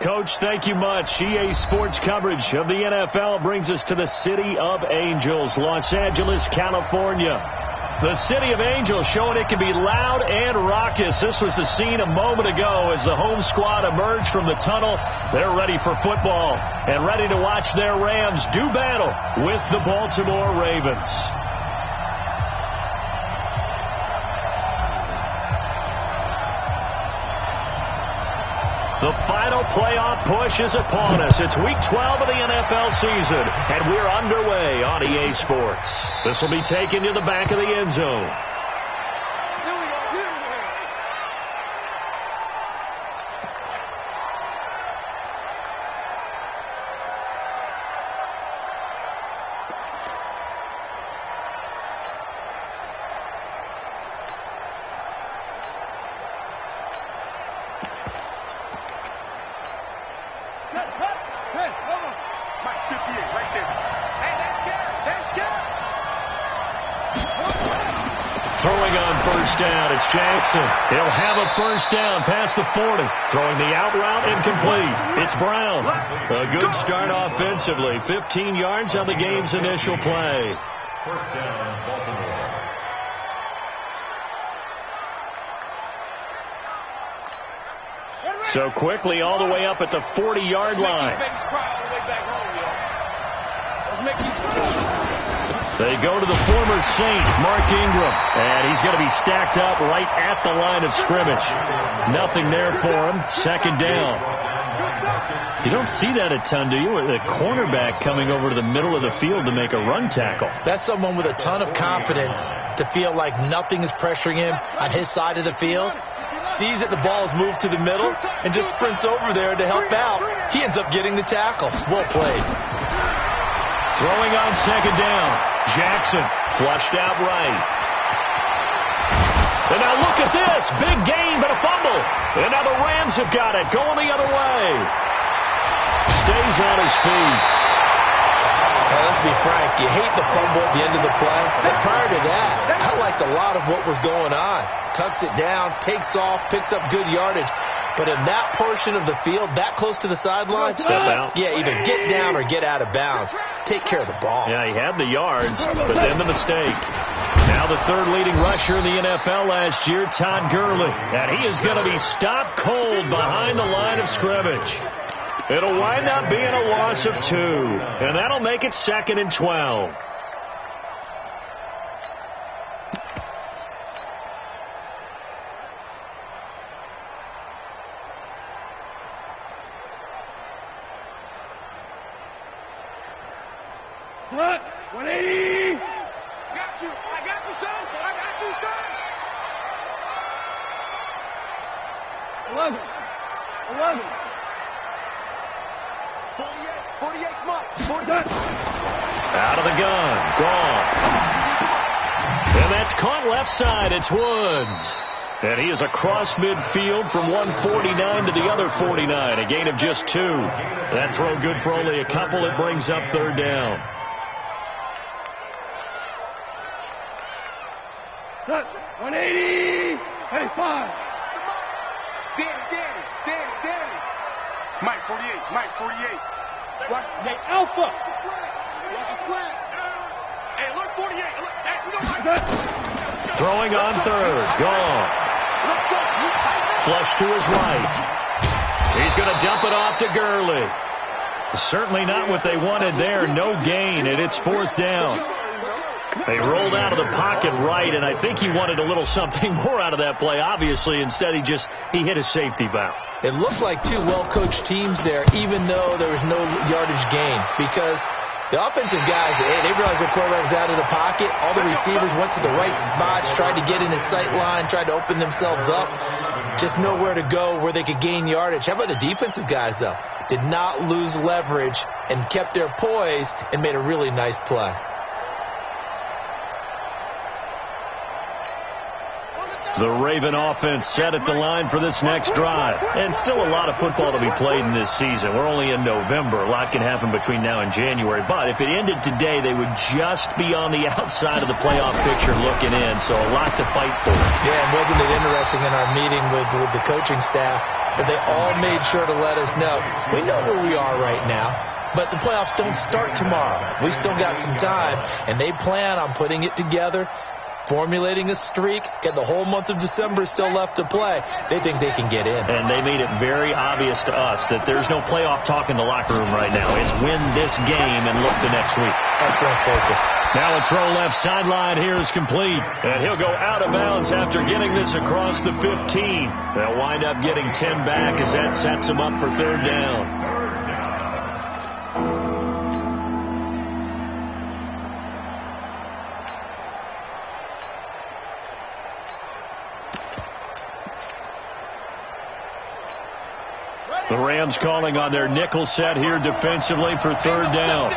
Coach, thank you much. EA Sports coverage of the NFL brings us to the City of Angels, Los Angeles, California. The City of Angels showing it can be loud and raucous. This was the scene a moment ago as the home squad emerged from the tunnel. They're ready for football and ready to watch their Rams do battle with the Baltimore Ravens. The final playoff push is upon us. It's Week 12 of the NFL season, and we're underway on EA Sports. This will be taken to the back of the end zone. Throwing on first down, it's Jackson. He'll have a first down past the 40. Throwing the out route incomplete. It's Brown. A good start offensively. 15 yards on the game's initial play. First down, Baltimore. So quickly all the way up at the 40-yard line. They go to the former Saint, Mark Ingram, and he's going to be stacked up right at the line of scrimmage. Nothing there for him. Second down. You don't see that a ton, do you? The cornerback coming over to the middle of the field to make a run tackle. That's someone with a ton of confidence to feel like nothing is pressuring him on his side of the field. Sees that the ball is moved to the middle and just sprints over there to help out. He ends up getting the tackle. Well played. Throwing on second down. Jackson flushed out right. And now look at this. Big gain, but a fumble. And now the Rams have got it. Going the other way. Stays on his feet. Well, let's be frank. You hate the fumble at the end of the play. But prior to that, I liked a lot of what was going on. Tucks it down, takes off, picks up good yardage. But in that portion of the field, that close to the sideline, step out. Yeah, either get down or get out of bounds. Take care of the ball. Yeah, he had the yards, but then the mistake. Now the third leading rusher in the NFL last year, Todd Gurley. And he is going to be stopped cold behind the line of scrimmage. It'll wind up being a loss of 2, and that'll make it 2nd and 12. Look, 180. Got you. I got you, son. I got you, son. 11. 11. 48, come on. 40. Out of the gun. Gone. And that's caught left side. It's Woods. And he is across midfield from 149 to the other 49. A gain of just 2. That throw good for only a couple. It brings up third down. That's 180. 85. Danny. Mike 48. Watch the alpha. Watch the slant. Hey, look 48. Look, hey, we don't like that. Throwing on third. Gone. Let's go. Flush to his right. He's going to dump it off to Gurley. Certainly not what they wanted there. No gain, and it's fourth down. They rolled out of the pocket right, and I think he wanted a little something more out of that play. Obviously, instead he hit a safety valve. It looked like two well-coached teams there, even though there was no yardage gain, because the offensive guys, they realized their quarterback was out of the pocket. All the receivers went to the right spots, tried to get in his sight line, tried to open themselves up. Just nowhere to go where they could gain yardage. How about the defensive guys, though? Did not lose leverage and kept their poise and made a really nice play. The Raven offense set at the line for this next drive. And still a lot of football to be played in this season. We're only in November. A lot can happen between now and January. But if it ended today, they would just be on the outside of the playoff picture looking in. So a lot to fight for. Yeah, and wasn't it interesting in our meeting with the coaching staff that they all made sure to let us know, we know where we are right now, but the playoffs don't start tomorrow. We still got some time, and they plan on putting it together, formulating a streak, get the whole month of December still left to play. They think they can get in. And they made it very obvious to us that there's no playoff talk in the locker room right now. It's win this game and look to next week. Excellent focus. Now a throw left sideline here is complete. And he'll go out of bounds after getting this across the 15. They'll wind up getting 10 back as that sets them up for third down. The Rams calling on their nickel set here defensively for third down.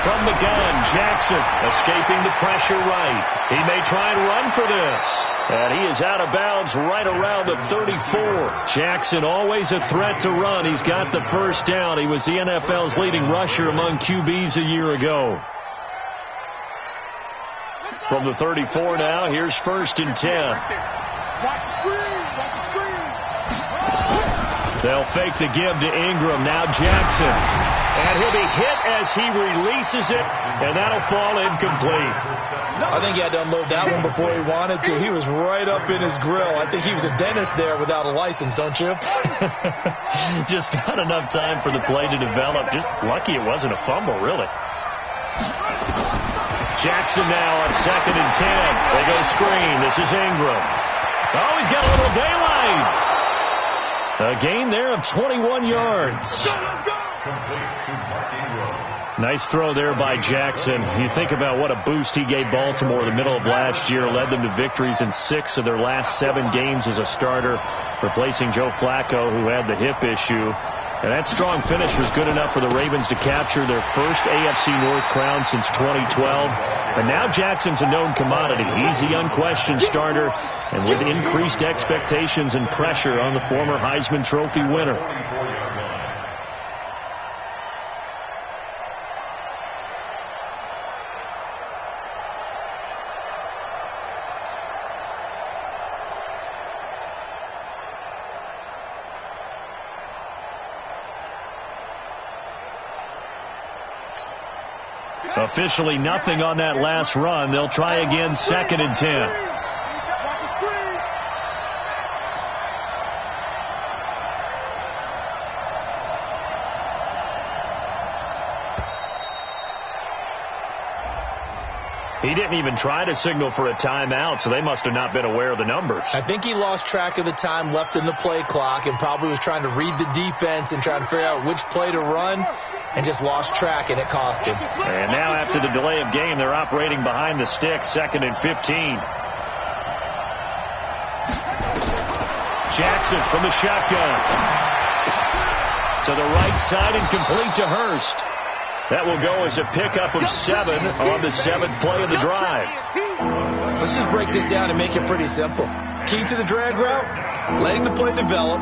From the gun, Jackson escaping the pressure right. He may try and run for this. And he is out of bounds right around the 34. Jackson always a threat to run. He's got the first down. He was the NFL's leading rusher among QBs a year ago. From the 34 now, here's 1st and 10. They'll fake the give to Ingram. Now Jackson. And he'll be hit as he releases it, and that'll fall incomplete. I think he had to unload that one before he wanted to. He was right up in his grill. I think he was a dentist there without a license, don't you? Just not enough time for the play to develop. Just lucky it wasn't a fumble, really. Jackson now on 2nd and 10. They go screen. This is Ingram. Oh, he's got a little daylight. A gain there of 21 yards. Nice throw there by Jackson. You think about what a boost he gave Baltimore in the middle of last year. Led them to victories in 6 of their last 7 games as a starter, replacing Joe Flacco, who had the hip issue. And that strong finish was good enough for the Ravens to capture their first AFC North crown since 2012. And now Jackson's a known commodity. He's the unquestioned starter, and with increased expectations and pressure on the former Heisman Trophy winner. Officially nothing on that last run. They'll try again, 2nd and 10. He didn't even try to signal for a timeout, so they must have not been aware of the numbers. I think he lost track of the time left in the play clock and probably was trying to read the defense and trying to figure out which play to run, and just lost track, and it cost him. And now after the delay of game, they're operating behind the sticks, 2nd and 15. Jackson from the shotgun. To the right side and complete to Hurst. That will go as a pickup of 7 on the 7th play of the drive. Let's just break this down and make it pretty simple. Key to the drag route, letting the play develop,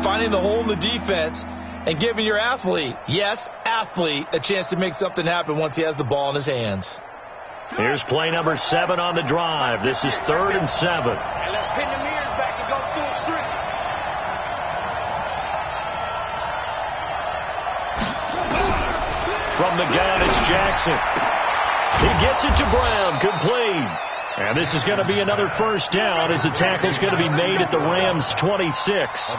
finding the hole in the defense, and giving your athlete, yes, athlete, a chance to make something happen once he has the ball in his hands. Here's play number 7 on the drive. This is 3rd and 7. And let's pin the mirrors back and go full strength. From the gun, it's Jackson. He gets it to Brown, complete. And this is going to be another first down as the tackle's going to be made at the Rams' 26.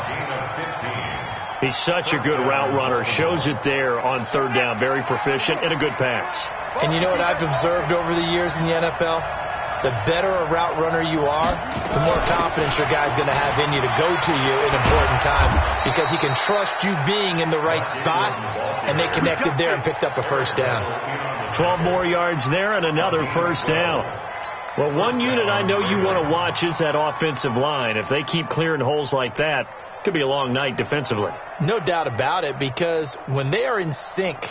He's such a good route runner. Shows it there on 3rd down. Very proficient and a good pass. And you know what I've observed over the years in the NFL? The better a route runner you are, the more confidence your guy's going to have in you to go to you in important times, because he can trust you being in the right spot, and they connected there and picked up a first down. 12 more yards there and another first down. Well, one unit I know you want to watch is that offensive line. If they keep clearing holes like that, it could be a long night defensively. No doubt about it, because when they are in sync,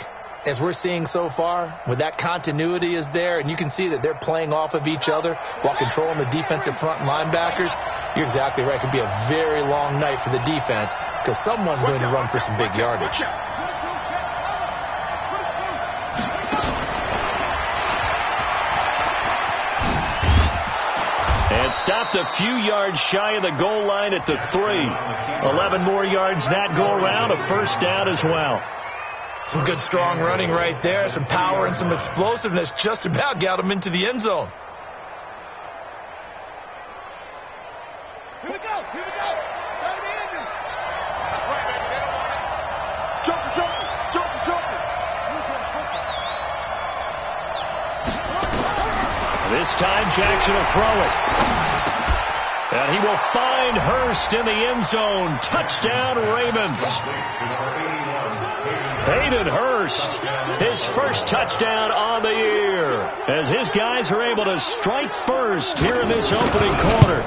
as we're seeing so far, with that continuity is there, and you can see that they're playing off of each other while controlling the defensive front linebackers, you're exactly right. It could be a very long night for the defense because someone's going to run for some big yardage. And stopped a few yards shy of the goal line at the 3. 11 more yards that go around, a first down as well. Some good, strong running right there. Some power and some explosiveness just about got him into the end zone. Here we go. Here we go. Time to be engine. That's right, baby. They don't want it. Jumper, jumper, jumper, jumper. This time Jackson will throw it. And he will find Hurst in the end zone. Touchdown, Ravens. Hayden Hurst, his first touchdown on the year, as his guys are able to strike first here in this opening quarter.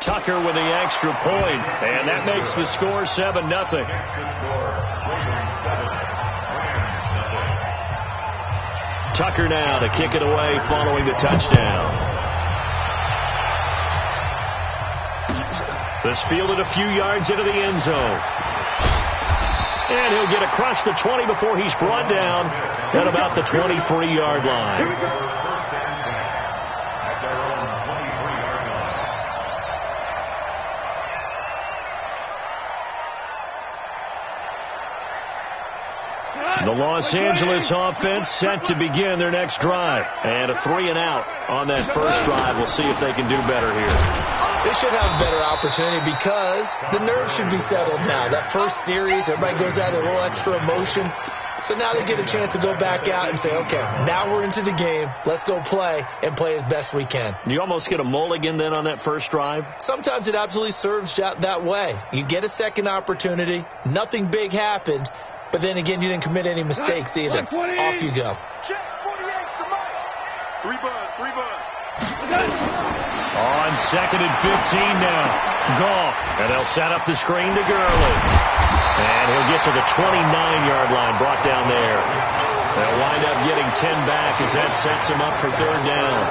Tucker with the extra point, and that makes the score 7-0. Tucker now to kick it away following the touchdown. This fielded a few yards into the end zone. And he'll get across the 20 before he's brought down at about the 23-yard line. Here we go. The Los Angeles offense set to begin their next drive. And a 3-and-out on that first drive. We'll see if they can do better here. They should have a better opportunity because the nerves should be settled now. That first series, everybody goes out with a little extra emotion. So now they get a chance to go back out and say, okay, now we're into the game. Let's go play and play as best we can. You almost get a mulligan then on that first drive? Sometimes it absolutely serves that way. You get a second opportunity. Nothing big happened. But then again, you didn't commit any mistakes either. Off you go. Check 48, the mic. 3 bud. On 2nd and 15 now. Goff. And they'll set up the screen to Gurley. And he'll get to the 29-yard line, brought down there. They'll wind up getting 10 back as that sets him up for 3rd down.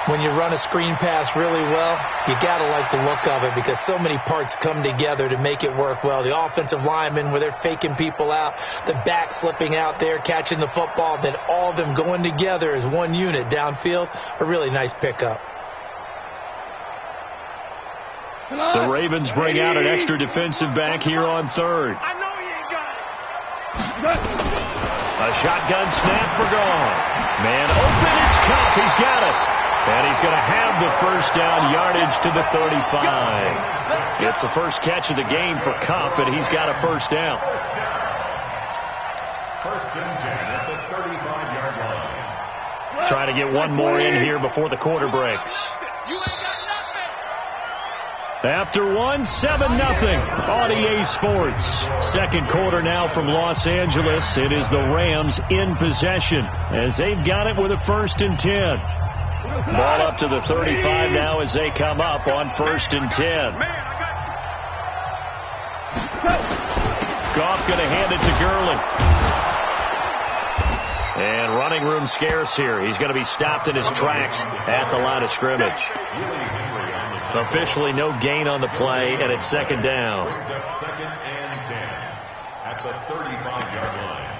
When you run a screen pass really well, you got to like the look of it because so many parts come together to make it work well. The offensive linemen, where they're faking people out, the back slipping out there, catching the football, then all of them going together as one unit downfield, a really nice pickup. The Ravens bring out an extra defensive back here on 3rd. I know he ain't got it. A shotgun snap for Goff. Man open, it's Kupp. He's got it. And he's going to have the first down, yardage to the 35. It's the first catch of the game for Kupp, and he's got a first down. First and 10 at the 35-yard line. Trying to get one more in here before the quarter breaks. You ain't got nothing. After 1, 7-0 on EA Sports. Second quarter now from Los Angeles. It is the Rams in possession as they've got it with a 1st and 10. Ball up to the 35 now as they come up on 1st and 10. Man, I got you. Goff going to hand it to Gurley. And running room scarce here. He's going to be stopped in his tracks at the line of scrimmage. Officially no gain on the play, and it's 2nd down. 2nd and 10 at the 35-yard line.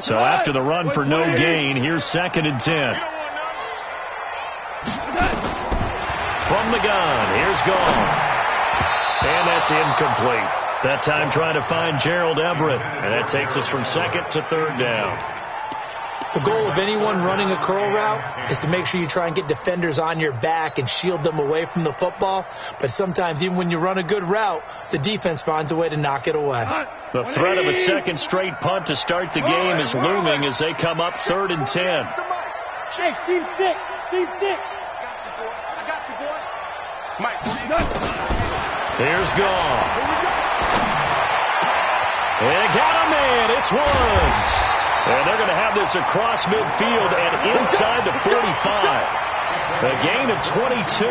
So after the run for no gain, here's 2nd and 10. From the gun, here's Goff. And that's incomplete. That time trying to find Gerald Everett. And that takes us from 2nd to 3rd down. The goal of anyone running a curl route is to make sure you try and get defenders on your back and shield them away from the football. But sometimes even when you run a good route, the defense finds a way to knock it away. The threat of a second straight punt to start the game is looming as they come up 3rd and 10. Hey, Steve 6. Steve 6. I got you, boy. Mike, Here's Goff. And got a man. It's Woods. And they're going to have this across midfield and inside the 45. A gain of 22.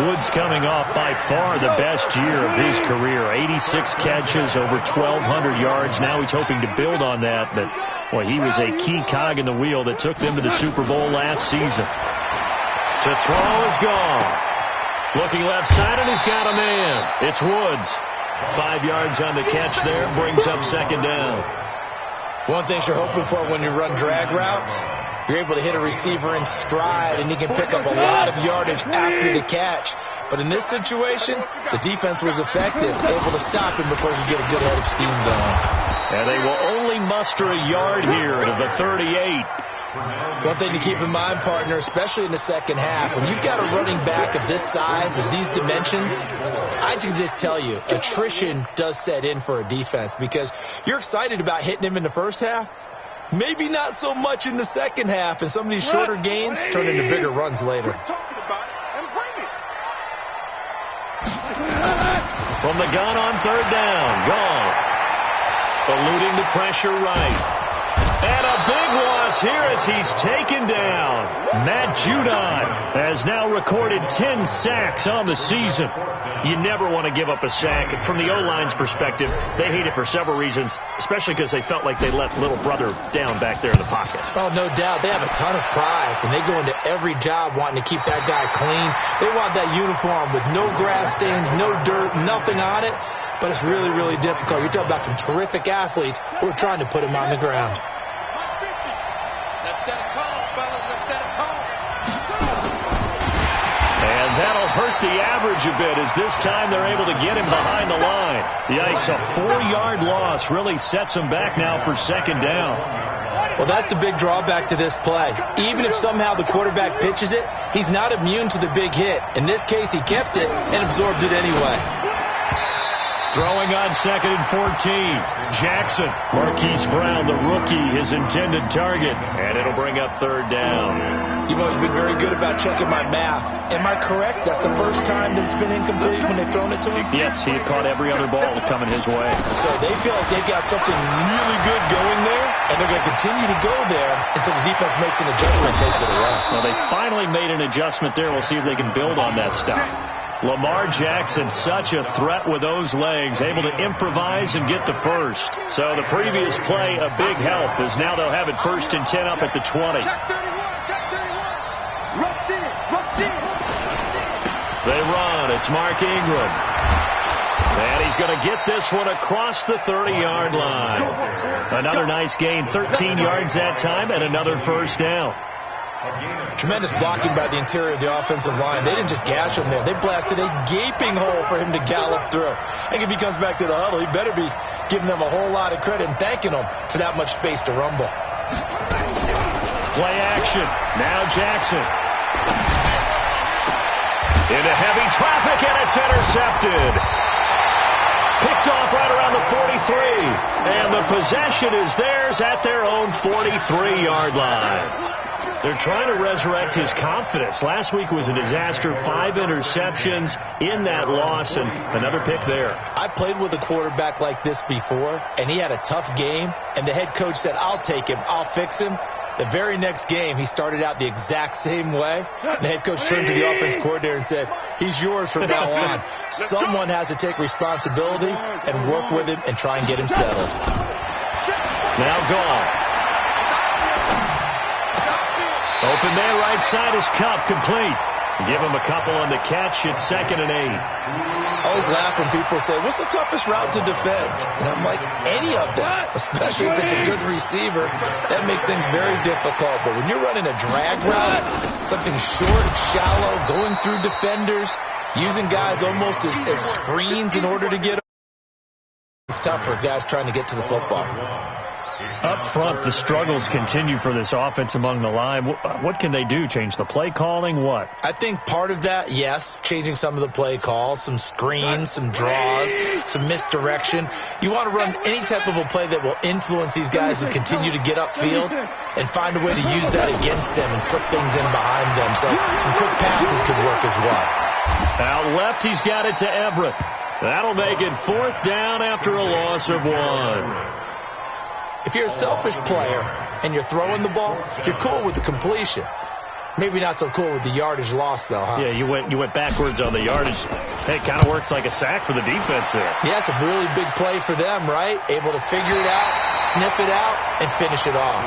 Woods coming off by far the best year of his career. 86 catches, over 1,200 yards. Now he's hoping to build on that. But, boy, he was a key cog in the wheel that took them to the Super Bowl last season. To throw is gone. Looking left side, and he's got a man. It's Woods. 5 yards on the catch there. Brings up second down. One thing you're hoping for when you run drag routes, you're able to hit a receiver in stride, and he can pick up a lot of yardage after the catch. But in this situation, the defense was effective, able to stop him before he could get a good head of steam going. And they will only muster a yard here to the 38. One thing to keep in mind, partner, especially in the second half, when you've got a running back of this size and these dimensions, I can just tell you, attrition does set in for a defense because you're excited about hitting him in the first half. Maybe not so much in the second half, and some of these shorter gains turn into bigger runs later. From the gun on third down, gone. Eluding the pressure right. And a big loss here as he's taken down. Matt Judon has now recorded 10 sacks on the season. You never want to give up a sack. From the O-line's perspective, they hate it for several reasons, especially because they felt like they let little brother down back there in the pocket. Oh, no doubt. They have a ton of pride, and they go into every job wanting to keep that guy clean. They want that uniform with no grass stains, no dirt, nothing on it. But it's really, really difficult. You're talking about some terrific athletes who are trying to put him on the ground. Let's set it tall, fellas. Let's set it tall. And that'll hurt the average a bit as this time they're able to get him behind the line. Yikes, a 4-yard loss really sets him back now for second down. Well, that's the big drawback to this play. Even if somehow the quarterback pitches it, he's not immune to the big hit. In this case, he kept it and absorbed it anyway. Throwing on second and 14. Jackson. Marquise Brown, the rookie, his intended target. And it'll bring up third down. You've always been very good about checking my math. Am I correct? That's the first time that it's been incomplete when they've thrown it to him? Yes, he had caught every other ball coming his way. So they feel like they've got something really good going there, and they're going to continue to go there until the defense makes an adjustment and takes it away. Well, they finally made an adjustment there. We'll see if they can build on that stuff. Lamar Jackson, such a threat with those legs, able to improvise and get the first. So the previous play, a big help, as now they'll have it 1st and 10 up at the 20. They run. It's Mark Ingram. And he's going to get this one across the 30-yard line. Another nice gain, 13 yards that time, and another first down. Tremendous blocking by the interior of the offensive line. They didn't just gash him there. They blasted a gaping hole for him to gallop through. I think if he comes back to the huddle, he better be giving them a whole lot of credit and thanking them for that much space to rumble. Play action. Now Jackson. Into heavy traffic, and it's intercepted. Picked off right around the 43. And the possession is theirs at their own 43-yard line. They're trying to resurrect his confidence. Last week was a disaster. 5 interceptions in that loss, and another pick there. I played with a quarterback like this before, and he had a tough game, and the head coach said, I'll take him, I'll fix him. The very next game, he started out the exact same way. And the head coach turned to the offense coordinator and said, he's yours from now on. Someone has to take responsibility and work with him and try and get him settled. Now gone. Open man right side is Cup, complete. Give him a couple on the catch. It's 2nd and 8. I always laugh when people say, what's the toughest route to defend? And I'm like, any of them, especially if it's a good receiver. That makes things very difficult. But when you're running a drag route, something short, shallow, going through defenders, using guys almost as screens in order to get, it's tough for guys trying to get to the football. Up front, the struggles continue for this offense among the line. What can they do? Change the play calling? What? I think part of that, yes, changing some of the play calls, some screens, some draws, some misdirection. You want to run any type of a play that will influence these guys to continue to get upfield and find a way to use that against them and slip things in behind them. So some quick passes could work as well. Out left, he's got it to Everett. That'll make it 4th down after a loss of 1. If you're a selfish player and you're throwing the ball, you're cool with the completion. Maybe not so cool with the yardage loss, though, huh? Yeah, you went backwards on the yardage. Hey, it kind of works like a sack for the defense there. Yeah, it's a really big play for them, right? Able to figure it out, sniff it out, and finish it off.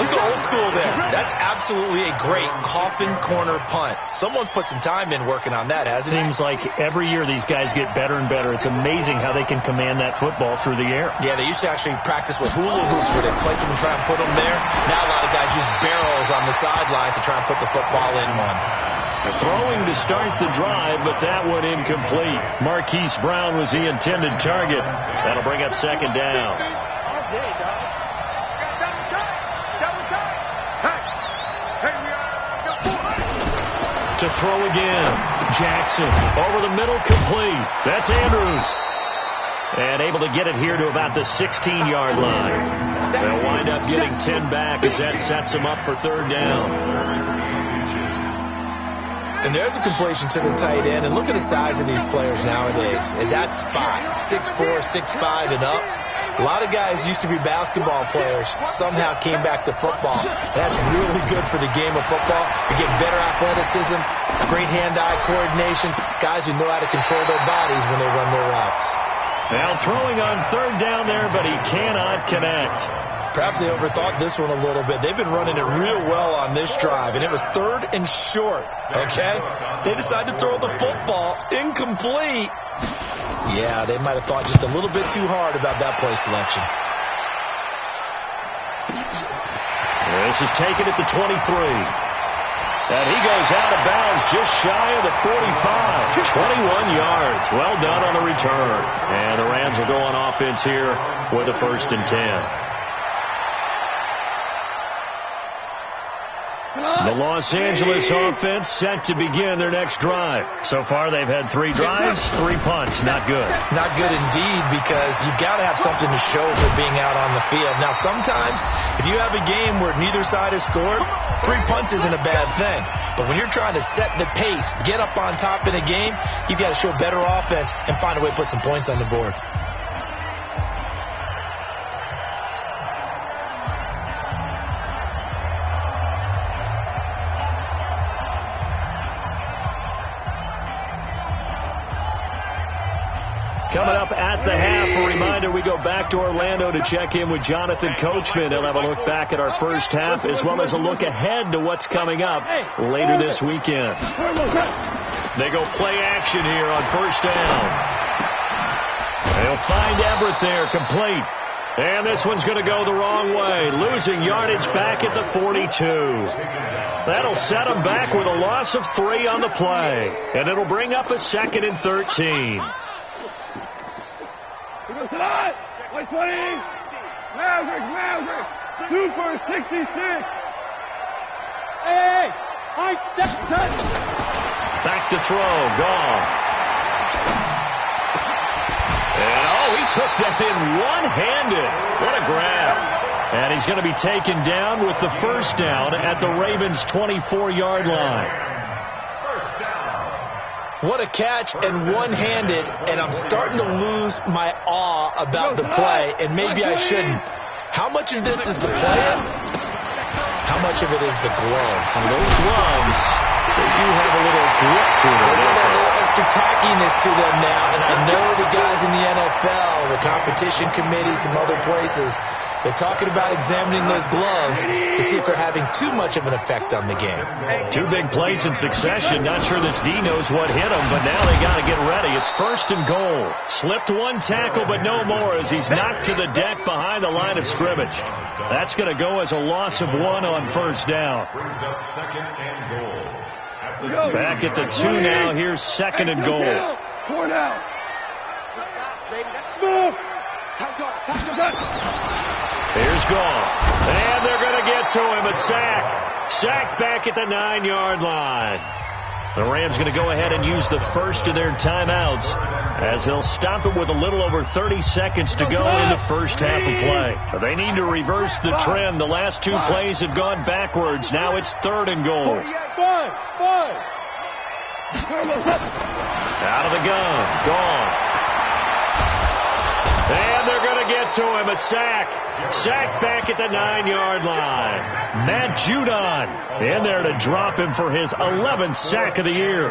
Let's go old school there. That's absolutely a great coffin corner punt. Someone's put some time in working on that, hasn't it? Seems like every year these guys get better and better. It's amazing how they can command that football through the air. Yeah, they used to actually practice with hula hoops where they place them and try and put them there. Now a lot of guys use barrels on the sidelines to try and put the football in one. Throwing to start the drive, but that one incomplete. Marquise Brown was the intended target. That'll bring up second down. To throw again. Jackson over the middle, complete. That's Andrews. And able to get it here to about the 16-yard line. They'll wind up getting 10 back as that sets them up for third down. And there's a completion to the tight end. And look at the size of these players nowadays. And that's 6'4", 6'5", and up. A lot of guys used to be basketball players, somehow came back to football. That's really good for the game of football. You get better athleticism, great hand-eye coordination, guys who know how to control their bodies when they run their routes. Now throwing on third down there, but he cannot connect. Perhaps they overthought this one a little bit. They've been running it real well on this drive, and it was third and short, okay? They decided to throw the football incomplete. Yeah, they might have thought just a little bit too hard about that play selection. This is taken at the 23. And he goes out of bounds just shy of the 45. 21 yards. Well done on the return. And the Rams will go on offense here with a 1st and 10. The Los Angeles offense set to begin their next drive. So far, they've had 3 drives, 3 punts. Not good. Not good indeed, because you've got to have something to show for being out on the field. Now, sometimes, if you have a game where neither side has scored, 3 punts isn't a bad thing. But when you're trying to set the pace, get up on top in a game, you've got to show better offense and find a way to put some points on the board. Coming up at the half, a reminder, we go back to Orlando to check in with Jonathan Coachman. He'll have a look back at our first half as well as a look ahead to what's coming up later this weekend. They go play action here on first down. They'll find Everett there, complete. And this one's going to go the wrong way, losing yardage back at the 42. That'll set them back with a loss of 3 on the play. And it'll bring up a 2nd and 13. White 20. Maverick. Super 66. Hey. High step. Back to throw. Gone. And, he took that in one-handed. What a grab. And he's going to be taken down with the 1st down at the Ravens' 24-yard line. What a catch, and one-handed, and I'm starting to lose my awe about the play, and maybe I shouldn't. How much of this is the play? How much of it is the glove? And those gloves, they do have a little grip to them. They have a little extra tackiness to them now, and I know the guys in the NFL, the competition committee, some other places, they're talking about examining those gloves to see if they're having too much of an effect on the game. 2 big plays in succession. Not sure this D knows what hit him, but now they got to get ready. It's 1st and goal. Slipped 1 tackle, but no more as he's knocked to the deck behind the line of scrimmage. That's going to go as a loss of 1 on 1st down. Brings up 2nd and goal. Back at the 2 now. Here's 2nd and goal. 4 down. Move. Here's Gall. And they're going to get to him. A sack. Sacked back at the 9-yard line. The Rams going to go ahead and use the first of their timeouts as they'll stop it with a little over 30 seconds to go in the first half of play. They need to reverse the trend. The last 2 plays have gone backwards. Now it's 3rd and goal. Out of the gun. Gone. And they're going to get to him. A sack. Sacked back at the 9-yard line. Matt Judon in there to drop him for his 11th sack of the year.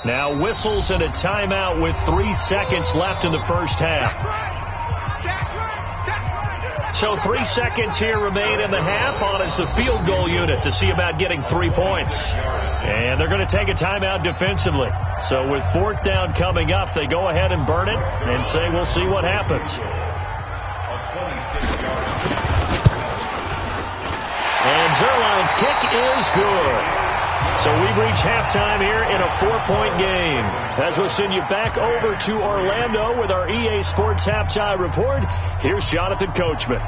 Now whistles and a timeout with 3 seconds left in the first half. So 3 seconds here remain in the half on as the field goal unit to see about getting 3 points. And they're going to take a timeout defensively. So with 4th down coming up, they go ahead and burn it and say we'll see what happens. And Zerline's kick is good. So we've reached halftime here in a 4-point game. As we'll send you back over to Orlando with our EA Sports Halftime Report, here's Jonathan Coachman.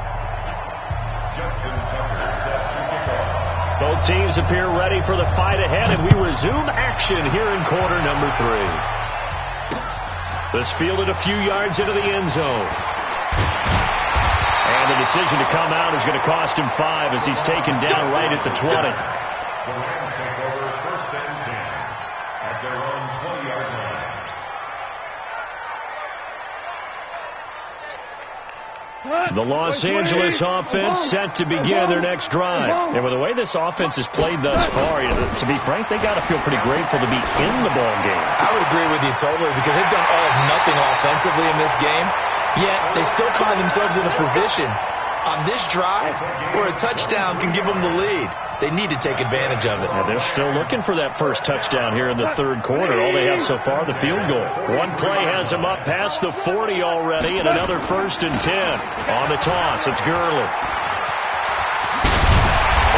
Both teams appear ready for the fight ahead, and we resume action here in quarter number 3. This fielded a few yards into the end zone. And the decision to come out is going to cost him 5 as he's taken down right at the 20. The Rams take over 1st and 10 at their own 20-yard line. The Los Angeles offense set to begin their next drive. And with the way this offense has played thus far, to be frank, they got to feel pretty grateful to be in the ball game. I would agree with you totally because they've done all of nothing offensively in this game, yet they still find themselves in a position on this drive where a touchdown can give them the lead. They need to take advantage of it. Now they're still looking for that first touchdown here in the 3rd quarter. All they have so far, the field goal. One play has them up past the 40 already, and another 1st and 10. On the toss, it's Gurley.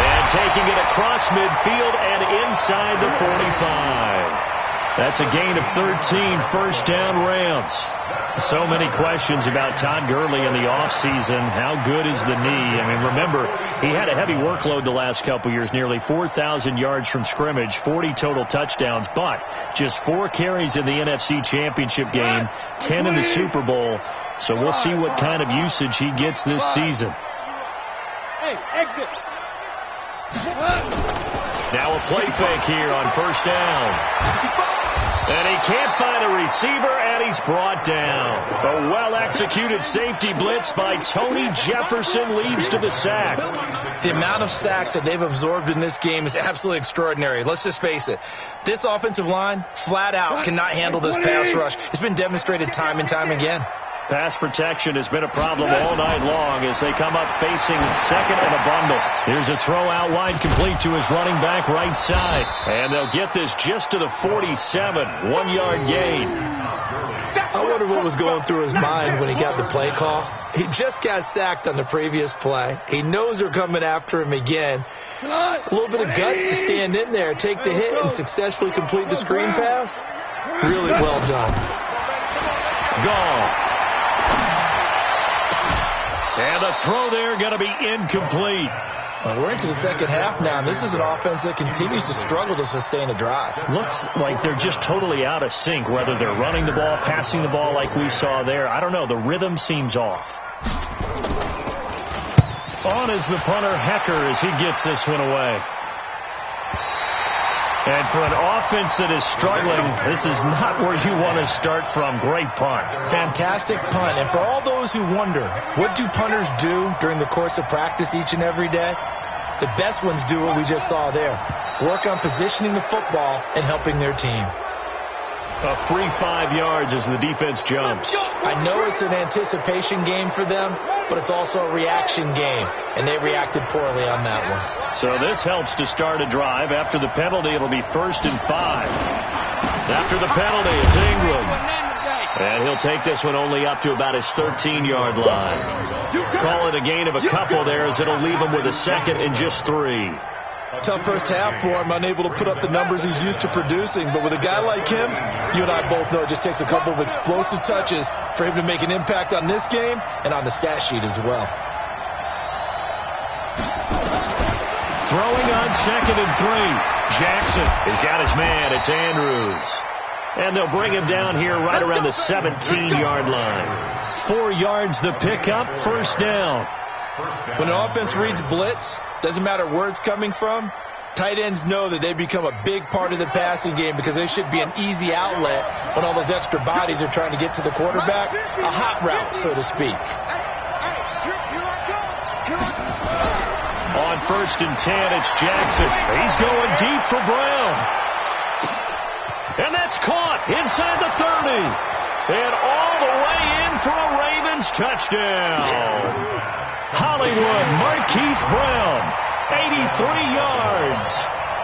And taking it across midfield and inside the 45. That's a gain of 13, 1st down Rams. So many questions about Todd Gurley in the offseason. How good is the knee? I mean, remember, he had a heavy workload the last couple years, nearly 4,000 yards from scrimmage, 40 total touchdowns, but just 4 carries in the NFC Championship game, 10 in the Super Bowl. So we'll see what kind of usage he gets this season. Hey, exit. Now a play fake here on 1st down. And he can't find a receiver, and he's brought down. A well-executed safety blitz by Tony Jefferson leads to the sack. The amount of sacks that they've absorbed in this game is absolutely extraordinary. Let's just face it. This offensive line, flat out, cannot handle this pass rush. It's been demonstrated time and time again. Pass protection has been a problem all night long as they come up facing 2nd and a bundle. Here's a throw out wide complete to his running back right side. And they'll get this just to the 47, 1-yard gain. I wonder what was going through his mind when he got the play call. He just got sacked on the previous play. He knows they're coming after him again. A little bit of guts to stand in there, take the hit, and successfully complete the screen pass. Really well done. Gone. And the throw there going to be incomplete. Well, we're into the second half now, and this is an offense that continues to struggle to sustain a drive. Looks like they're just totally out of sync, whether they're running the ball, passing the ball like we saw there. I don't know. The rhythm seems off. On is the punter, Hecker, as he gets this one away. And for an offense that is struggling, this is not where you want to start from. Great punt. Fantastic punt. And for all those who wonder, what do punters do during the course of practice each and every day? The best ones do what we just saw there. Work on positioning the football and helping their team. A free 5 yards as the defense jumps. I know it's an anticipation game for them, but it's also a reaction game, and they reacted poorly on that one. So this helps to start a drive. After the penalty, it'll be 1st and 5. After the penalty, it's Ingram. And he'll take this one only up to about his 13-yard line. Call it a gain of a couple there as it'll leave him with a 2nd and just 3. Tough first half for him, unable to put up the numbers he's used to producing. But with a guy like him, you and I both know it just takes a couple of explosive touches for him to make an impact on this game and on the stat sheet as well. Throwing on 2nd and 3. Jackson has got his man. It's Andrews. And they'll bring him down here right around the 17-yard line. 4 yards the pickup, first down. When an offense reads blitz, doesn't matter where it's coming from, tight ends know that they become a big part of the passing game because they should be an easy outlet when all those extra bodies are trying to get to the quarterback. A hot route, so to speak. On 1st and 10, it's Jackson. He's going deep for Brown. And that's caught inside the 30. And all the way in for a Ravens touchdown. Hollywood Marquise Brown, 83 yards,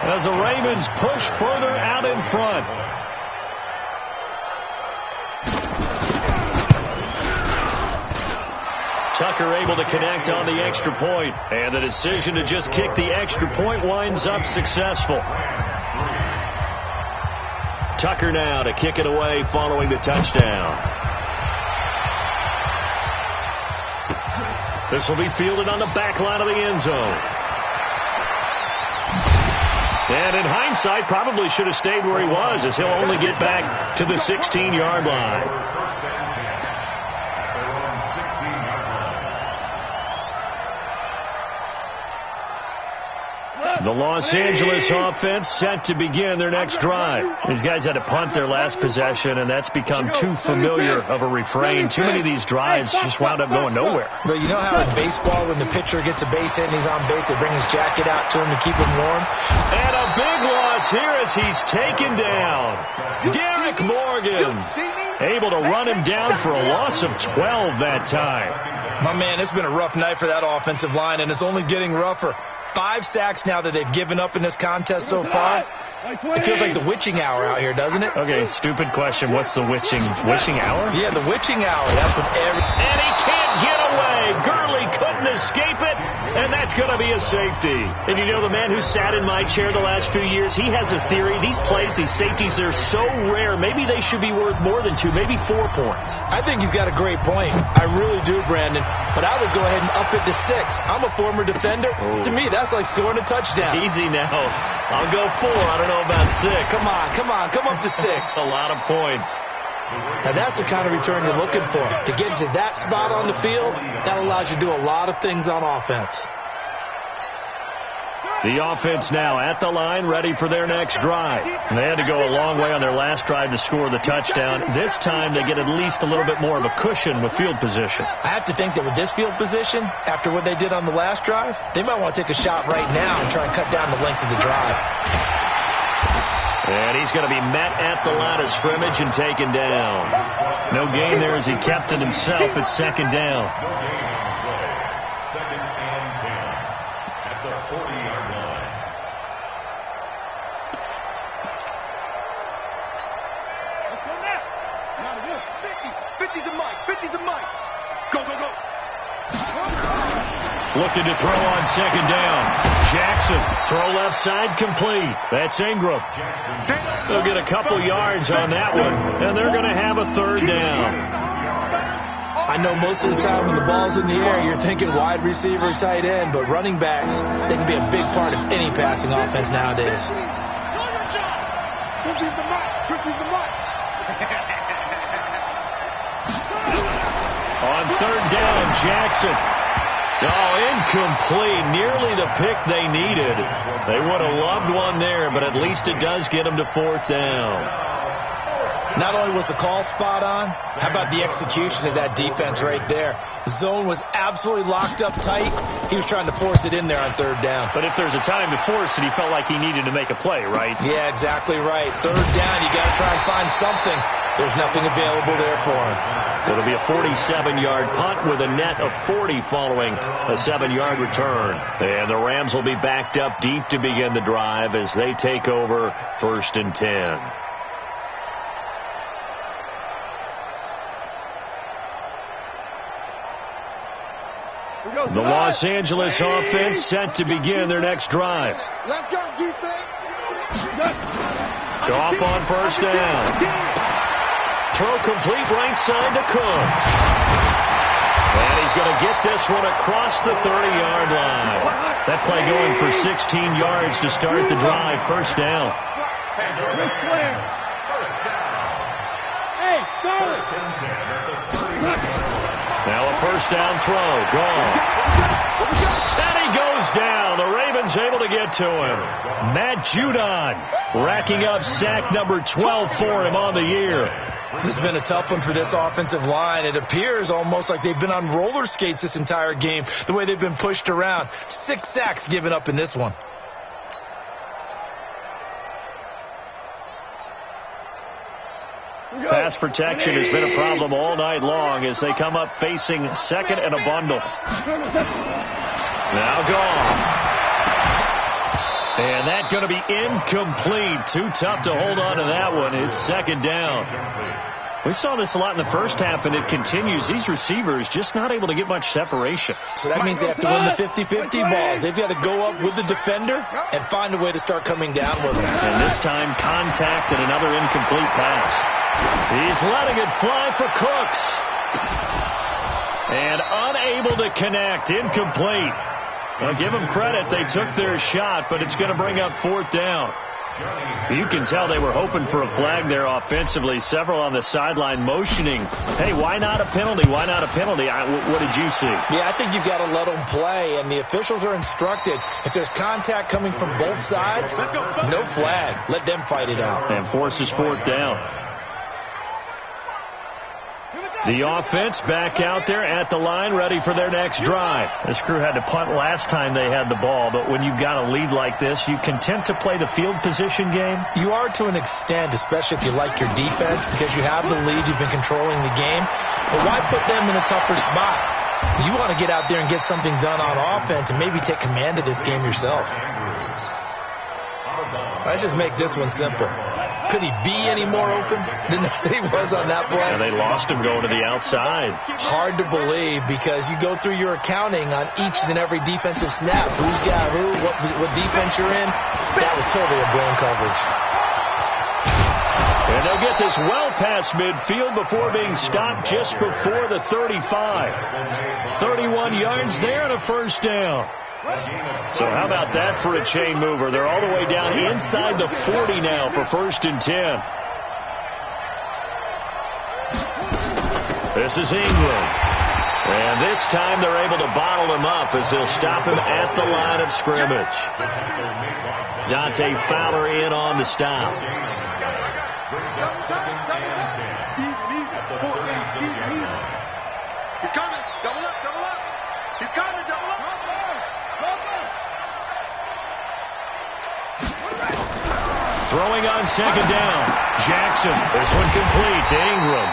as the Ravens push further out in front. Tucker able to connect on the extra point, and the decision to just kick the extra point winds up successful. Tucker now to kick it away following the touchdown. This will be fielded on the back line of the end zone. And in hindsight, probably should have stayed where he was, as he'll only get back to the 16-yard line. The Los Angeles offense set to begin their next drive. These guys had to punt their last possession, and that's become too familiar of a refrain. Too many of these drives just wound up going nowhere. But you know how in baseball, when the pitcher gets a base hit and he's on base, they bring his jacket out to him to keep him warm? And a big loss here as he's taken down. Derek Morgan able to run him down for a loss of 12 that time. My man, it's been a rough night for that offensive line, and it's only getting rougher. 5 sacks now that they've given up in this contest so far. It feels like the witching hour out here, doesn't it? Okay, stupid question. What's the witching hour? Yeah, the witching hour. That's what And he can't get away. Gurley couldn't escape it, and that's going to be a safety. And you know, the man who sat in my chair the last few years, he has a theory. These plays, these safeties, they're so rare. Maybe they should be worth more than 2, maybe 4 points. I think he's got a great point. I really do, Brandon. But I would go ahead and up it to 6. I'm a former defender. To me, that's like scoring a touchdown. Easy now. I'll go 4. I don't know about 6. Come up to 6. That's a lot of points. Now, that's the kind of return you're looking for. To get to that spot on the field, that allows you to do a lot of things on offense. The offense now at the line, ready for their next drive. And they had to go a long way on their last drive to score the touchdown. This time they get at least a little bit more of a cushion with field position. I have to think that with this field position, after what they did on the last drive, they might want to take a shot right now and try and cut down the length of the drive. And he's going to be met at the line of scrimmage and taken down. No gain there as he kept it himself at 2nd down. Second and 10 at the 40-yard line. Let's go now. Now to 50. 50's a mic. 50's a mic. Go, go, go. Looking to throw on 2nd down. Jackson, throw left side, complete. That's Ingram. They'll get a couple yards on that one, and they're going to have a 3rd down. I know most of the time when the ball's in the air, you're thinking wide receiver, tight end, but running backs, they can be a big part of any passing offense nowadays. 50's the mic. 50's the mic. On 3rd down, Jackson. Oh, incomplete. Nearly the pick they needed. They would have loved one there, but at least it does get them to 4th down. Not only was the call spot on, how about the execution of that defense right there? The zone was absolutely locked up tight. He was trying to force it in there on 3rd down. But if there's a time to force it, he felt like he needed to make a play, right? Yeah, exactly right. 3rd down, you got to try and find something. There's nothing available there for him. It'll be a 47-yard punt with a net of 40 following a 7-yard return. And the Rams will be backed up deep to begin the drive as they take over 1st and 10. The Los Angeles offense set to begin their next drive. Let's go, defense. Go off on 1st down. Throw complete right side to Cooks. And he's going to get this one across the 30-yard line. That play going for 16 yards to start the drive. 1st down. Hey, Charlie. Now a first down throw. Gone. And he goes down. The Ravens able to get to him. Matt Judon racking up sack number 12 for him on the year. This has been a tough one for this offensive line. It appears almost like they've been on roller skates this entire game, the way they've been pushed around. 6 sacks given up in this one. Pass protection has been a problem all night long as they come up facing second and a bundle. Now gone. And that's going to be incomplete. Too tough to hold on to that one. It's second down. We saw this a lot in the first half, and it continues. These receivers just not able to get much separation. So that means they have to win the 50-50 balls. They've got to go up with the defender and find a way to start coming down with them. And this time, contact and another incomplete pass. He's letting it fly for Cooks. And unable to connect. Incomplete. Well, give them credit. They took their shot, but it's going to bring up fourth down. You can tell they were hoping for a flag there offensively. Several on the sideline motioning, hey, why not a penalty? Why not a penalty? What did you see? Yeah, I think you've got to let them play, and the officials are instructed. If there's contact coming from both sides, no flag. Let them fight it out. And forces fourth down. The offense back out there at the line, ready for their next drive. This crew had to punt last time they had the ball, but when you've got a lead like this, you content to play the field position game? You are to an extent, especially if you like your defense, because you have the lead, you've been controlling the game. But why put them in a tougher spot? You want to get out there and get something done on offense and maybe take command of this game yourself. Let's just make this one simple. Could he be any more open than he was on that play? Yeah, they lost him going to the outside. Hard to believe because you go through your accounting on each and every defensive snap. Who's got who, what defense you're in. That was totally a blown coverage. And they'll get this well past midfield before being stopped just before the 35. 31 yards there and a first down. So how about that for a chain mover? They're all the way down inside the 40 now for first and 10. This is Ingram. And this time they're able to bottle him up as they'll stop him at the line of scrimmage. Dante Fowler in on the stop. He's coming. Double up, double up. He's coming, double up. Throwing on second down. Jackson. This one complete to Ingram.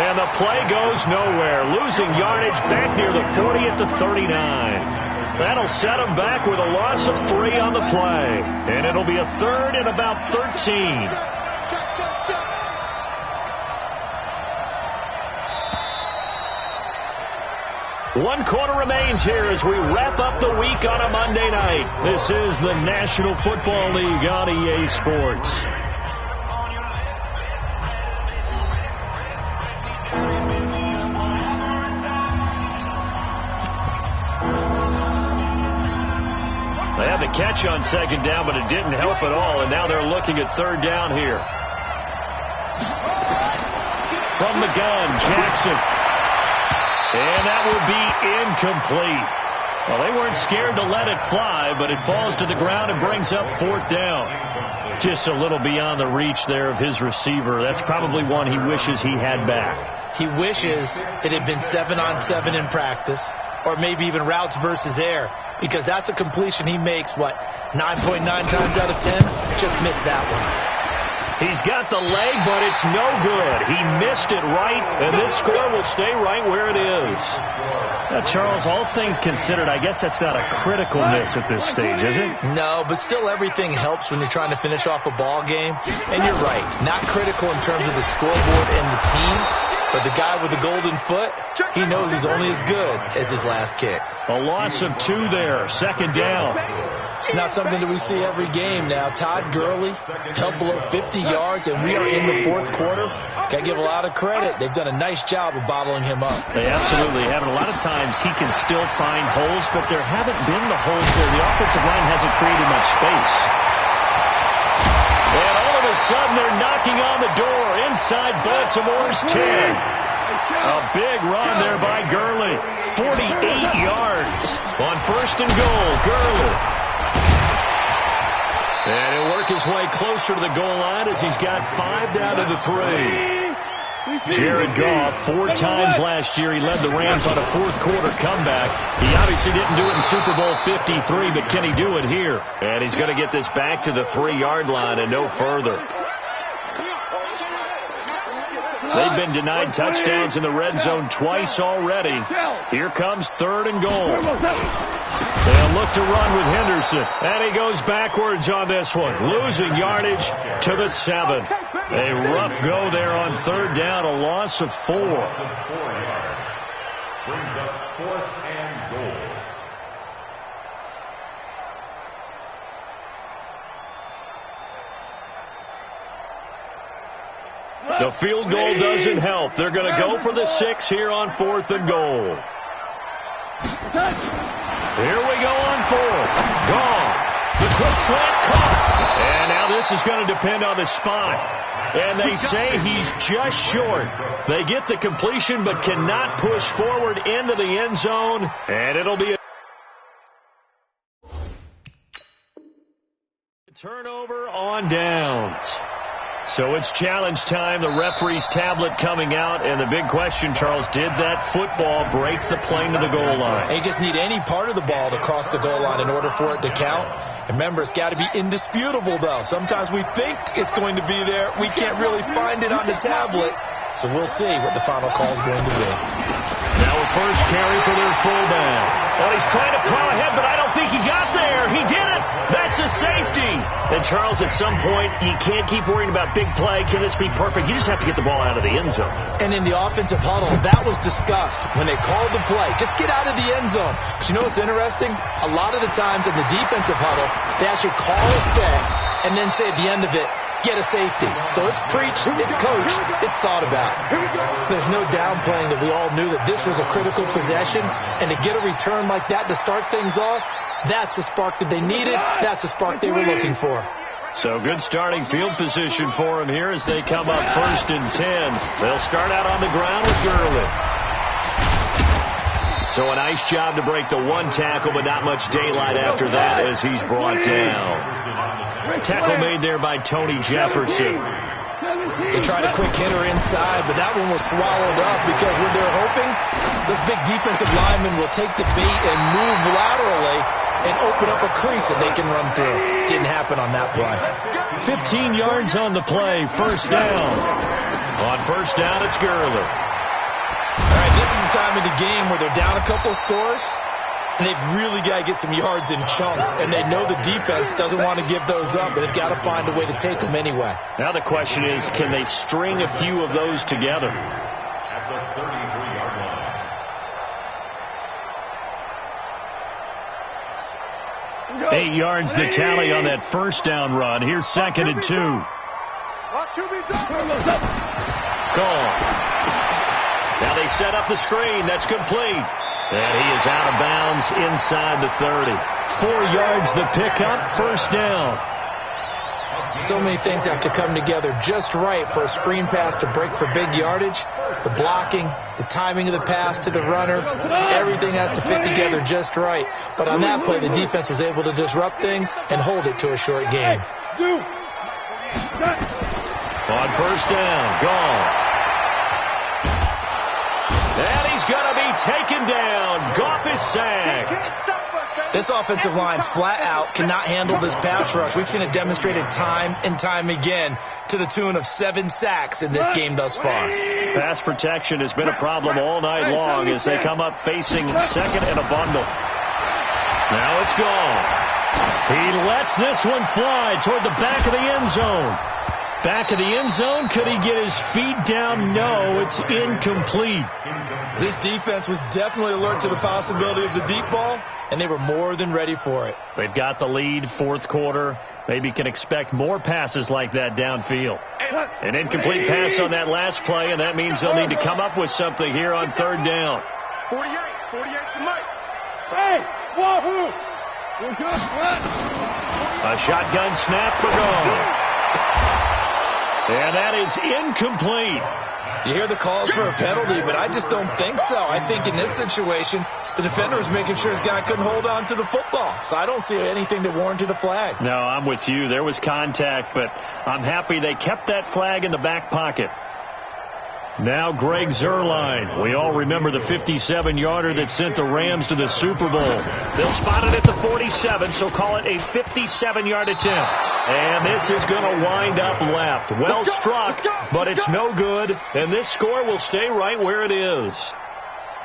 And the play goes nowhere. Losing yardage back near the 40 at the 39. That'll set him back with a loss of 3 on the play. And it'll be a third and about 13. One quarter remains here as we wrap up the week on a Monday night. This is the National Football League on EA Sports. They had the catch on second down, but it didn't help at all, and now they're looking at third down here. From the gun, Jackson. And that will be incomplete. Well, they weren't scared to let it fly, but it falls to the ground and brings up fourth down. Just a little beyond the reach there of his receiver. That's probably one he wishes he had back. He wishes it had been 7-on-7 in practice, or maybe even routes versus air, because that's a completion he makes, 9.9 times out of 10? Just missed that one. He's got the leg, but it's no good. He missed it right, and this score will stay right where it is. Now, Charles, all things considered, I guess that's not a critical miss at this stage, is it? No, but still everything helps when you're trying to finish off a ball game. And you're right, not critical in terms of the scoreboard and the team, but the guy with the golden foot, he knows he's only as good as his last kick. A loss of 2 there, second down. It's not something that we see every game now. Todd Gurley held below 50 yards, and we are in the fourth quarter. Got to give a lot of credit. They've done a nice job of bottling him up. They absolutely have. And a lot of times he can still find holes, but there haven't been the holes there. The offensive line hasn't created much space. And all of a sudden they're knocking on the door inside Baltimore's 10. A big run there by Gurley. 48 yards on 1st and goal. Gurley. And he'll work his way closer to the goal line as he's got 5 down to the 3. Jared Goff, 4 times last year he led the Rams on a fourth-quarter comeback. He obviously didn't do it in Super Bowl 53, but can he do it here? And he's going to get this back to the 3-yard line and no further. They've been denied touchdowns in the red zone twice already. Here comes 3rd and goal. They'll look to run with Henderson. And he goes backwards on this one, losing yardage to the 7. A rough go there on 3rd down, a loss of 4. Brings up 4th and goal. The field goal doesn't help. They're going to go for the 6 here on 4th and goal. Here we go on 4th. Goff. The quick slant caught. And now this is going to depend on the spot. And they say he's just short. They get the completion but cannot push forward into the end zone. And it'll be a turnover on downs. So it's challenge time. The referee's tablet coming out. And the big question, Charles, did that football break the plane to the goal line? They just need any part of the ball to cross the goal line in order for it to count. And remember, it's got to be indisputable, though. Sometimes we think it's going to be there. We can't really find it on the tablet. So we'll see what the final call is going to be. Now a first carry for their fullback. Well, he's trying to plow ahead, but I don't think he got there. He did it. That's a safety. And, Charles, at some point, you can't keep worrying about big play. Can this be perfect? You just have to get the ball out of the end zone. And in the offensive huddle, that was discussed when they called the play. Just get out of the end zone. But you know what's interesting? A lot of the times in the defensive huddle, they actually call a set and then say at the end of it, get a safety. So it's preached, it's coached, it's thought about. There's no downplaying that we all knew that this was a critical possession, and to get a return like that to start things off, that's the spark that they needed. That's the spark they were looking for. So good starting field position for them here as they come up 1st and 10. They'll start out on the ground with Gurley. So a nice job to break the 1 tackle, but not much daylight after that as he's brought down. Tackle made there by Tony Jefferson. They tried a quick hitter inside, but that one was swallowed up because what they're hoping, this big defensive lineman will take the bait and move laterally and open up a crease that they can run through. Didn't happen on that play. 15 yards on the play, 1st down. On 1st down, it's Gurley. All right, this is the time of the game where they're down a couple scores, and they've really got to get some yards in chunks, and they know the defense doesn't want to give those up, but they've got to find a way to take them anyway. Now the question is, can they string a few of those together? At the 33-yard line. 8 yards the tally on that 1st down run. Here's 2nd and 2. Goal. Now they set up the screen. That's complete. And he is out of bounds inside the 30. 4 yards the pickup, 1st down. So many things have to come together just right for a screen pass to break for big yardage. The blocking, the timing of the pass to the runner, everything has to fit together just right. But on that play, the defense was able to disrupt things and hold it to a short game. On 1st down, Goff. And he's going to be taken down. Goff is sacked. This offensive line flat out cannot handle this pass rush. We've seen it demonstrated time and time again to the tune of 7 sacks in this game thus far. Pass protection has been a problem all night long as they come up facing 2nd and a bundle. Now it's Goff. He lets this one fly toward the back of the end zone. Back of the end zone. Could he get his feet down? No, it's incomplete. This defense was definitely alert to the possibility of the deep ball, and they were more than ready for it. They've got the lead, 4th quarter. Maybe can expect more passes like that downfield. An incomplete pass on that last play, and that means they'll need to come up with something here on 3rd down. 48 to Mike. Hey, wahoo! A shotgun snap for Goff. And that is incomplete. You hear the calls for a penalty, but I just don't think so. I think in this situation, the defender was making sure his guy couldn't hold on to the football. So I don't see anything that warranted a flag. No, I'm with you. There was contact, but I'm happy they kept that flag in the back pocket. Now Greg Zuerlein. We all remember the 57-yarder that sent the Rams to the Super Bowl. They'll spot it at the 47, so call it a 57-yard attempt. And this is going to wind up left. Well struck, but it's no good. And this score will stay right where it is.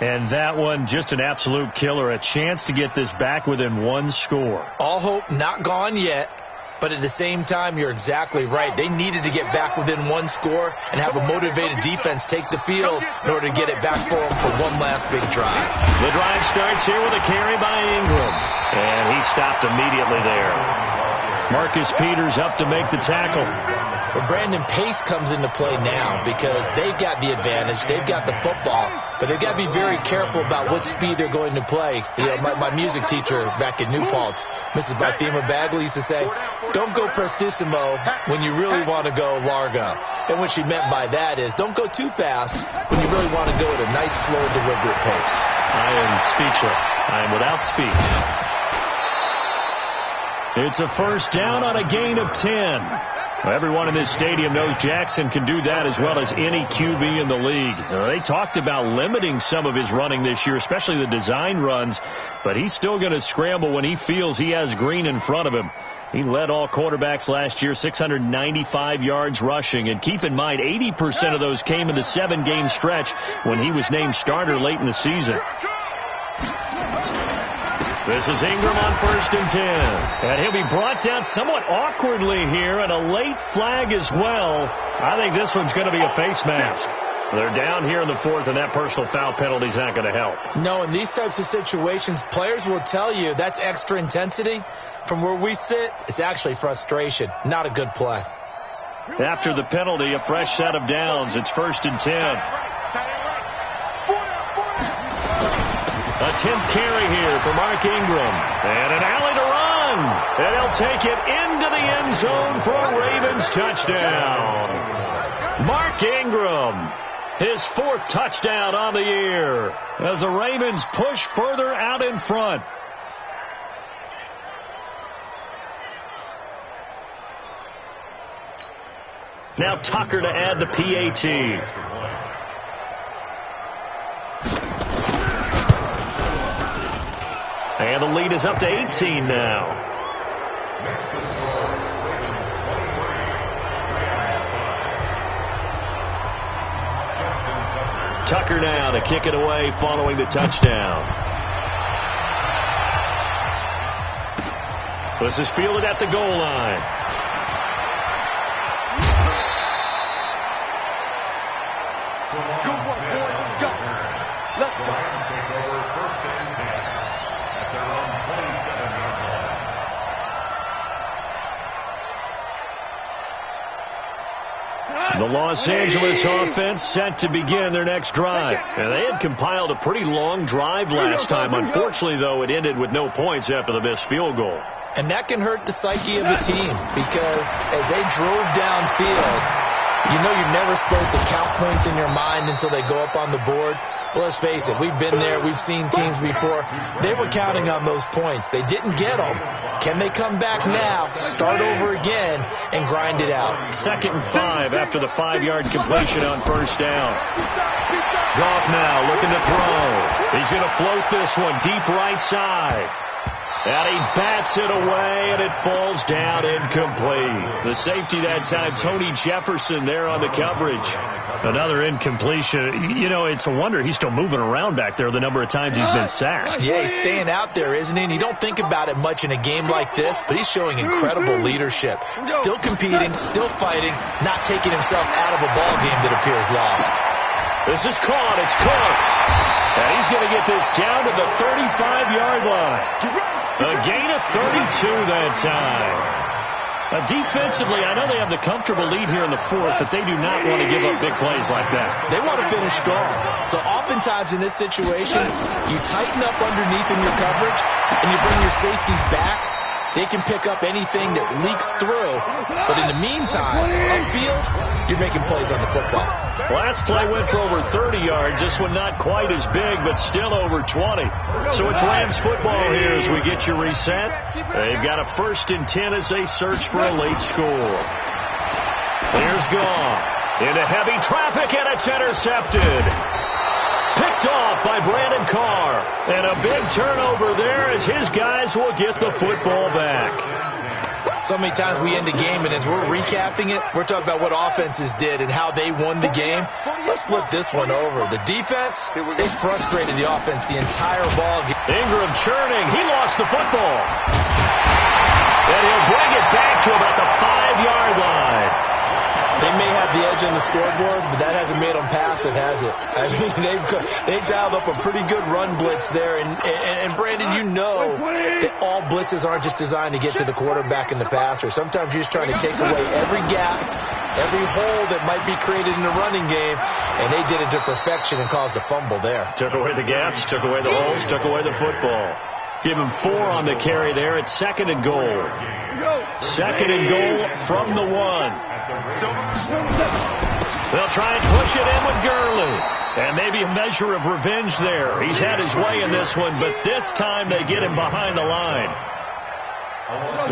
And that one, just an absolute killer. A chance to get this back within one score. All hope not gone yet. But at the same time, you're exactly right. They needed to get back within one score and have a motivated defense take the field in order to get it back for them for one last big drive. The drive starts here with a carry by Ingram. And he stopped immediately there. Marcus Peters up to make the tackle. But Brandon, pace comes into play now because they've got the advantage. They've got the football. But they've got to be very careful about what speed they're going to play. You know, my music teacher back in New Paltz, Mrs. Barthema Bagley, used to say, don't go prestissimo when you really want to go largo. And what she meant by that is don't go too fast when you really want to go at a nice, slow, deliberate pace. I am speechless. I am without speech. It's a first down on a gain of 10. Everyone in this stadium knows Jackson can do that as well as any QB in the league. They talked about limiting some of his running this year, especially the design runs, but he's still going to scramble when he feels he has green in front of him. He led all quarterbacks last year, 695 yards rushing. And keep in mind, 80% of those came in the 7-game stretch when he was named starter late in the season. This is Ingram on 1st and 10. And he'll be brought down somewhat awkwardly here, and a late flag as well. I think this one's going to be a face mask. They're down here in the 4th, and that personal foul penalty is not going to help. No, in these types of situations, players will tell you that's extra intensity. From where we sit, it's actually frustration. Not a good play. After the penalty, a fresh set of downs. It's 1st and 10. A 10th carry here for Mark Ingram. And an alley to run. And he'll take it into the end zone for a Ravens touchdown. Mark Ingram, his 4th touchdown on the year as the Ravens push further out in front. Now Tucker to add the PAT. And the lead is up to 18 now. Tucker now to kick it away following the touchdown. This is fielded at the goal line. Good work, boys. Let's go. Let's go. Take over 1st and 10 at their own 27-yard line. The Los Angeles offense set to begin their next drive. And they had compiled a pretty long drive last time. Unfortunately, though, it ended with no points after the missed field goal. And that can hurt the psyche of the team because as they drove downfield, you know you're never supposed to count points in your mind until they go up on the board. Well, let's face it, we've been there. We've seen teams before. They were counting on those points. They didn't get them. Can they come back now, start over again, and grind it out? 2nd and 5 after the 5-yard completion on 1st down. Goff now looking to throw. He's going to float this one deep right side. And he bats it away, and it falls down incomplete. The safety that time, Tony Jefferson there on the coverage. Another incompletion. You know, it's a wonder he's still moving around back there the number of times he's been sacked. Yeah, he's staying out there, isn't he? And you don't think about it much in a game like this, but he's showing incredible leadership. Still competing, still fighting, not taking himself out of a ball game that appears lost. This is caught. It's Cooks. And he's going to get this down to the 35-yard line. A gain of 32 that time. Defensively, I know they have the comfortable lead here in the 4th, but they do not want to give up big plays like that. They want to finish strong. So oftentimes in this situation, you tighten up underneath in your coverage, and you bring your safeties back, they can pick up anything that leaks through. But in the meantime, upfield, you're making plays on the football. Last play went for over 30 yards. This one not quite as big, but still over 20. So it's Rams football here as we get you reset. They've got a 1st and 10 as they search for a late score. Here's Goff into heavy traffic, and it's intercepted. Picked off by Brandon Carr. And a big turnover there as his guys will get the football back. So many times we end the game, and as we're recapping it, we're talking about what offenses did and how they won the game. Let's flip this one over. The defense, they frustrated the offense the entire ball game. Ingram churning. He lost the football. And he'll bring it back to about the 5-yard line. They may have the edge on the scoreboard, but that hasn't made them passive, has it? I mean, they've dialed up a pretty good run blitz there. And Brandon, you know that all blitzes aren't just designed to get to the quarterback and the passer. Sometimes you're just trying to take away every gap, every hole that might be created in the running game, and they did it to perfection and caused a fumble there. Took away the gaps, took away the holes, took away the football. Give him 4 on the carry there. It's 2nd and goal. 2nd and goal from the 1. They'll try and push it in with Gurley. And maybe a measure of revenge there. He's had his way in this one, but this time they get him behind the line.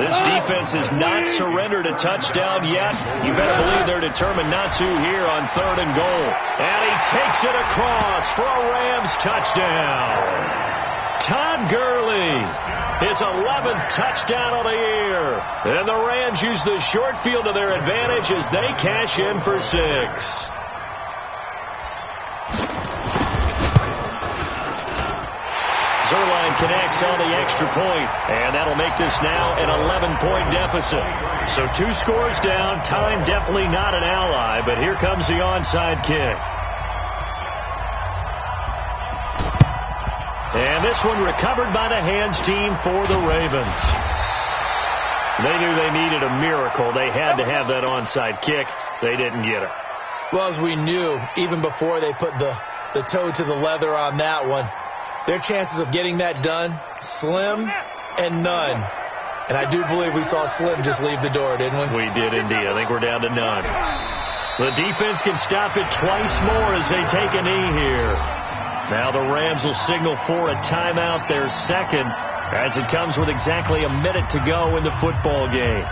This defense has not surrendered a touchdown yet. You better believe they're determined not to here on 3rd and goal. And he takes it across for a Rams touchdown. Todd Gurley, his 11th touchdown of the year. And the Rams use the short field to their advantage as they cash in for 6. Zerline connects on the extra point, and that'll make this now an 11-point deficit. So 2 scores down, time definitely not an ally, but here comes the onside kick. And this one recovered by the hands team for the Ravens. They knew they needed a miracle. They had to have that onside kick. They didn't get it. Well, as we knew, even before they put the toe to the leather on that one, their chances of getting that done, slim and none. And I do believe we saw Slim just leave the door, didn't we? We did indeed. I think we're down to none. The defense can stop it twice more as they take a knee here. Now the Rams will signal for a timeout, their 2nd, as it comes with exactly a minute to go in the football game.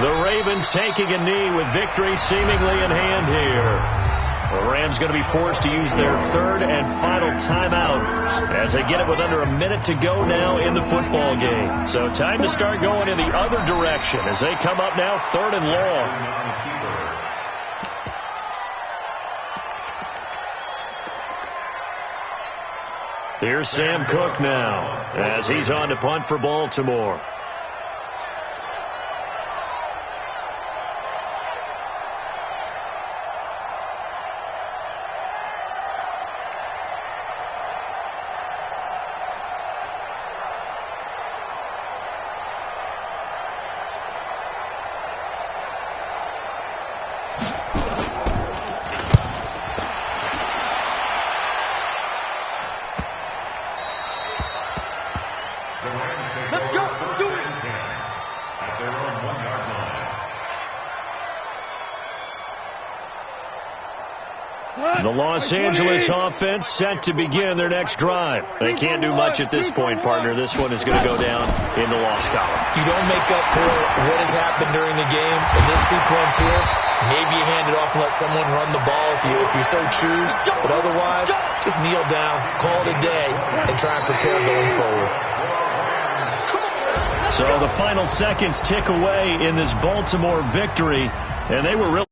The Ravens taking a knee with victory seemingly in hand here. The Rams going to be forced to use their 3rd and final timeout as they get it with under a minute to go now in the football game. So time to start going in the other direction as they come up now 3rd and long. Here's Sam Cook now as he's on to punt for Baltimore. The Los Angeles offense set to begin their next drive. They can't do much at this point, partner. This one is going to go down in the loss column. You don't make up for what has happened during the game. In this sequence here, maybe you hand it off and let someone run the ball if you so choose. But otherwise, just kneel down, call it a day, and try and prepare going forward. So the final seconds tick away in this Baltimore victory, and they were really